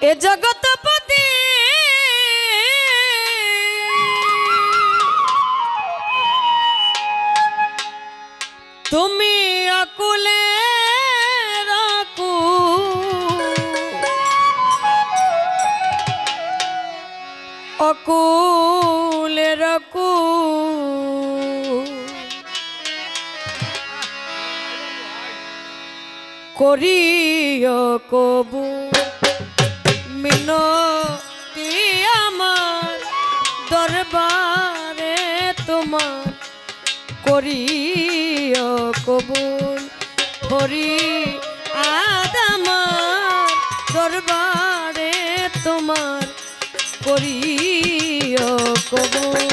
এ জগৎপতি তুমি আকুলে রাখু অকুলে রাখু করিও কবু মিনতি আমার দরবারে তোমার করিও কবুল হরি আদামার দরবারে তোমার করিও কবুল।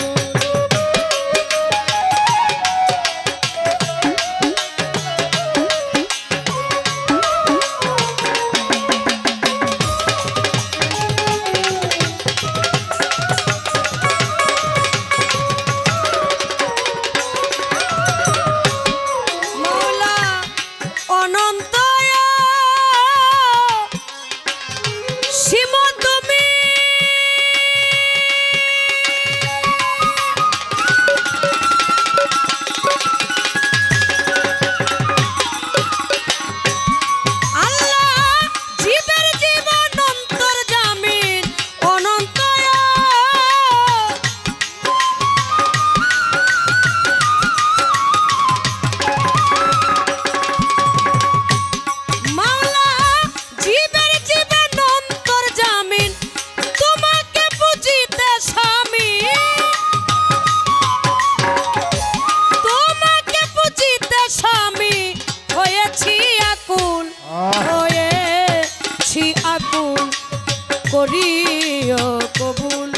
করিও কবুল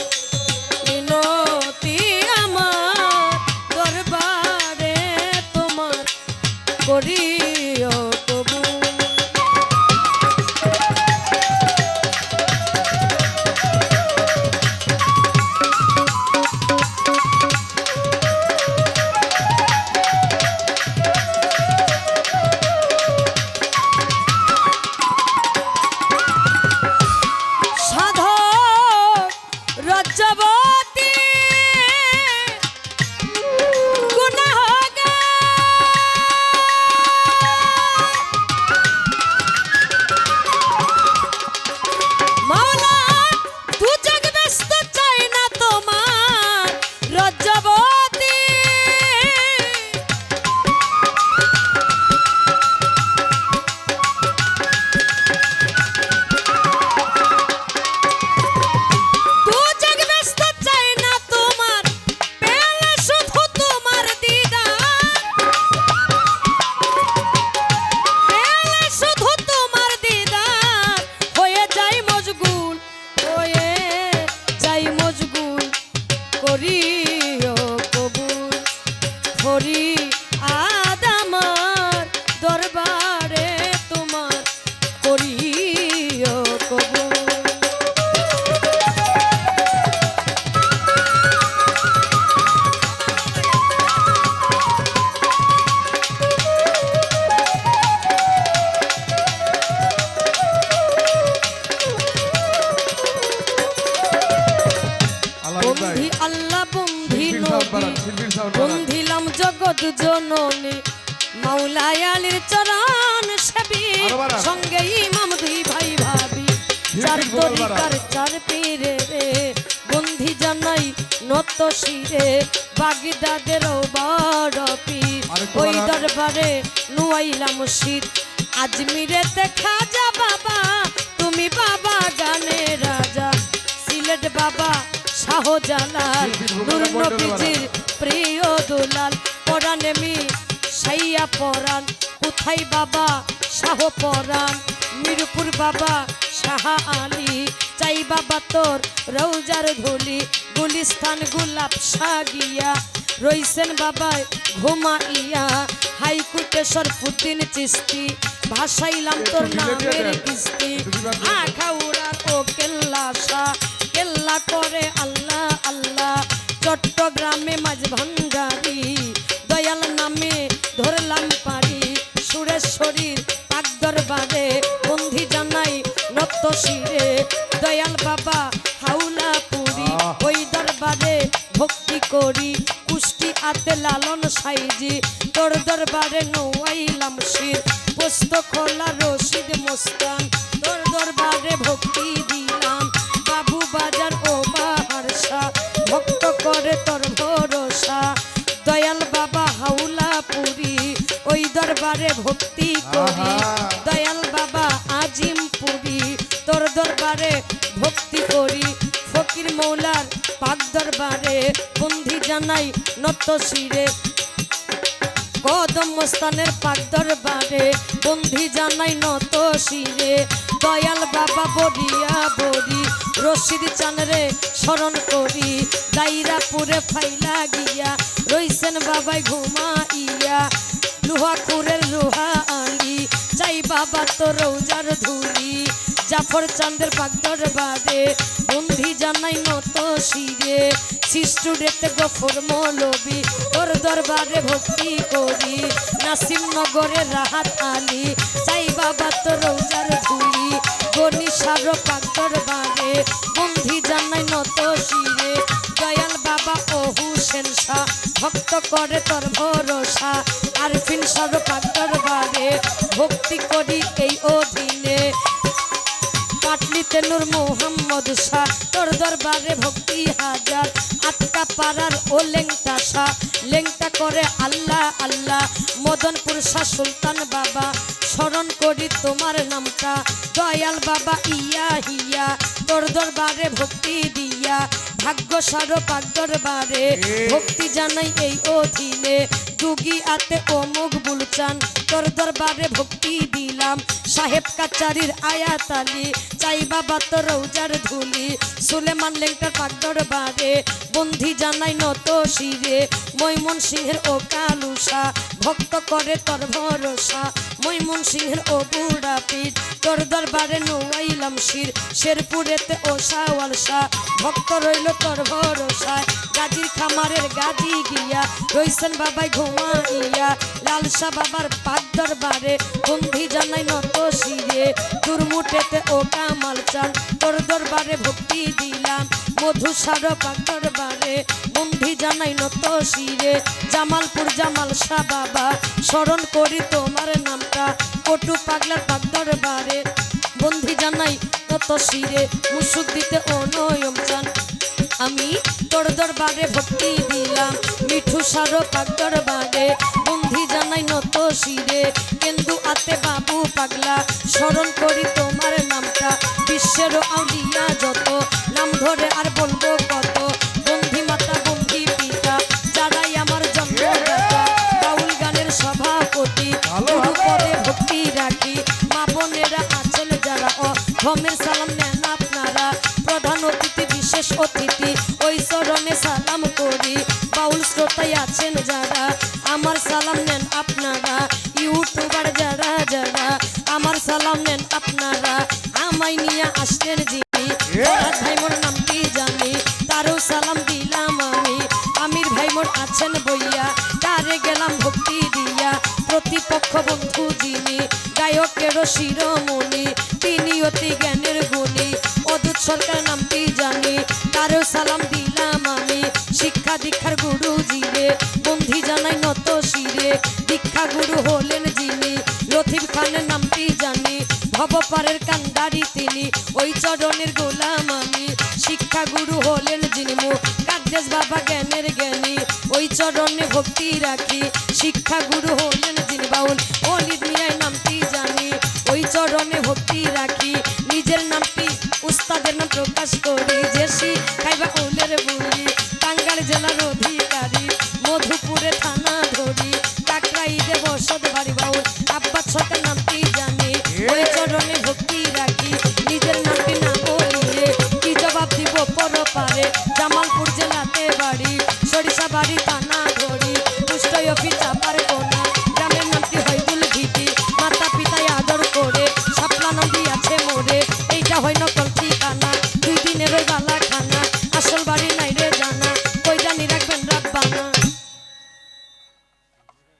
মিনতি আমার দরবারে তোমার করিও কবুল। করিও কবুল হরি আদামার দরবারে তোমার করিও কবুল। বন্ধি আল্লাহ বন্ধি নবী বন্ধিলাম জগৎ জননী মাওলাই আলীর চরণ সেবী সঙ্গে ইমাম দুই ভাই ভাবি চার তরিকার চার পীরে রে বন্ধি জানাই নত শিরে বাগদাদেরও বড় পীর ওই দরবারে নুয়াইলাম শির আজমিরেতে খাজা বাবা তুমি বাবা গানের রাজা সিলেট বাবা শাহজালাল নূর নবীজির প্রিয় দুলাল পরাণে মি সাইয়া পরাণ কোথায় বাবা শাহ পরাণ মিরপুর বাবা শাহ আলী চাই বাবা তোর রৌজার ধুলি গুলিস্তান গোলাপ সাগিয়া রইছেন বাবাই ঘুমাইয়া হাইকোর্টে সরফুদ্দিন চিস্তি ভাসাইলাম তোর নামের কিস্তি আখাউড়ার ও কেল্লা শাহ কেল্লা করে আল্লাহ আল্লাহ চট্টগ্রামে মাঝ ভান্ডারি দয়াল নামে ধরলাম পারি সুরেশ্বরীর পাক দরবারে বন্ধি জানাই নত নত শিরে দয়াল বাবা হাওলা পুরি ওই দরবারে ভক্তি করি কুষ্টি আতে লালন সাইজি তোর দরবারে নোয়াইলাম শির পোস্ত খোলা রশিদ মোস্তান তোর দরবারে ভক্তি দিলাম বাবু বাজার ও বাহারসা ভক্ত করে তোর ভরসা দয়াল বাবা হাওলা পুরি ওই দরবারে ভক্তি করি দয়াল বাবা আজিম পুরি তোর দরবারে ভক্তি করি ফকির মৌলার পাক দরবারে বন্দি জানাই নত শিরে কদম মস্তানের পাক দরবারে বন্দি জানাই নত শিরে দয়াল বাবা বরিয়া বরি রশিদ চানরে স্মরণ করি দাইরাপুরে ফাইলা গিয়া রইছেন বাবাই ঘুমাইয়া লোহাকুরের লোহা আলি চাই বাবা তো রৌজার ধুলি জাফর চাঁদের পাক দরবারে বন্দি জানাই নত শিরে সিস্টুডেতে গফর মৌলবি তোর দরবারে ভক্তি করি নাসিম নগরের রাহাত আলী চাই বাবা তো রৌজার ধুলি গনি সার পাক দরবারে বন্দি জানাই নত শিরে দয়াল বাবা ও হুসেন শাহ ভক্ত করে তোর ভরসা আরফিন সার পাক দরবারে ভক্তি করি এই অধীনে পাটলিতে নূর মোহাম্মদ শাহ তোর দরবারে ভক্তি হাজার আটকা পাড়ার ও লেংটা শাহ লেংটা করে আল্লাহ আল্লাহ মদনপুর শাহ সুলতান বাবা স্মরণ করি তোমার নামটা দয়াল বাবা ইয়া হিয়া তোর দরবারে ভক্তি দিয়া ভাগ্য সার পাক দরবারে ভক্তি জানাই এই অধীনে দুগি আতে ও মকবুল চান তোর দরবারে ভক্তি দিলাম সাহেব কাচারির আয়াত আলী চাই বাবা তো রৌজার ধুলি সুলেমান লেংটার পাক দরবারে বন্দি জানাই নত শিরে মৈমন সিংহের ও কালুসা ভক্ত করে তোর ভরসা মৈমন সিংহের ও বুড়া পীর তোর দরবারে নোয়াইলাম শির শেরপুরেতে ও শাওয়াল শাহ ভক্ত রইল তোর ভরসায় গাজীর খামারের গাজী গিয়া রইছেন বাবাই ঘুমাইয়া লালসা বাবার পাক দরবারে বন্দি জানাই নত শিরে দুর্মুটেতে ও কামাল চান তোর দরবারে ভক্তি দিলাম মধুসার পাক দরবারে বন্দি জানাই নত শিরে জামালপুর জামাল শাহ বাবা স্মরণ করি তোমার নামটা কটু পাগলার পাক দরবারে বন্দি জানাই নত শিরে মুসুক দিতে ও নয়ম চান আমি তোর দরবারে ভক্তি দিলাম মিঠু সার পাক দরবারে বন্দি জানাই নত শিরে কেন্দু আতে বাবু পাগলা স্মরণ করি তোমার নামটা বিশ্বের আউলিয়া যত নাম ধরে আর বলবো কত বন্ধি মাতা বন্ধি পিতা যারাই আমার জন্মদাতা বাউল গানের সভাপতি গুরু পদে ভক্তি রাখি মা বোনেরা আছেন যারা ধমের সালাম নেন আপনারা প্রধান অতিথি বিশেষ অতিথি ওই চরণে সালাম করি বাউল শ্রোতাই আছেন যারা আমার সালাম নেন আপনারা ইউটিউবার যারা যারা আমার সালাম নেন আপনারা আমায় নিয়ে আসলেন যিনি ভাই মোর নামটি জানি তারও সালাম দিলাম আমি আমির ভাই মোর আছেন বইয়া তারে গেলাম ভক্তি দিয়া প্রতিপক্ষ বন্ধু যিনি গায়কেরও শিরোমণি তিনি অতি জ্ঞানের গুণী অদূত সরকার নামটি জানি তারও সালাম দিলাম আমি শিক্ষা দীক্ষার গুরু জিরে বন্ধি জানাই নত শিরে দীক্ষা গুরু হলেন যিনি লতিফ খানের নামটি জানি ভবপারের কান্ডারি তিনি ওই চরণের গোলাম আমি শিক্ষা গুরু হলেন যিনি মুকাদ্দেস বাবা জ্ঞানের জ্ঞানী ওই চরণে ভক্তি রাখি শিক্ষা গুরু হলেন যিনি বাউল ওলিদ মিয়ার নামটি জানি ওই চরণে ভক্তি রাখি নিজের নামটি উস্তাদের নাম প্রকাশ করি যে শিখাইবা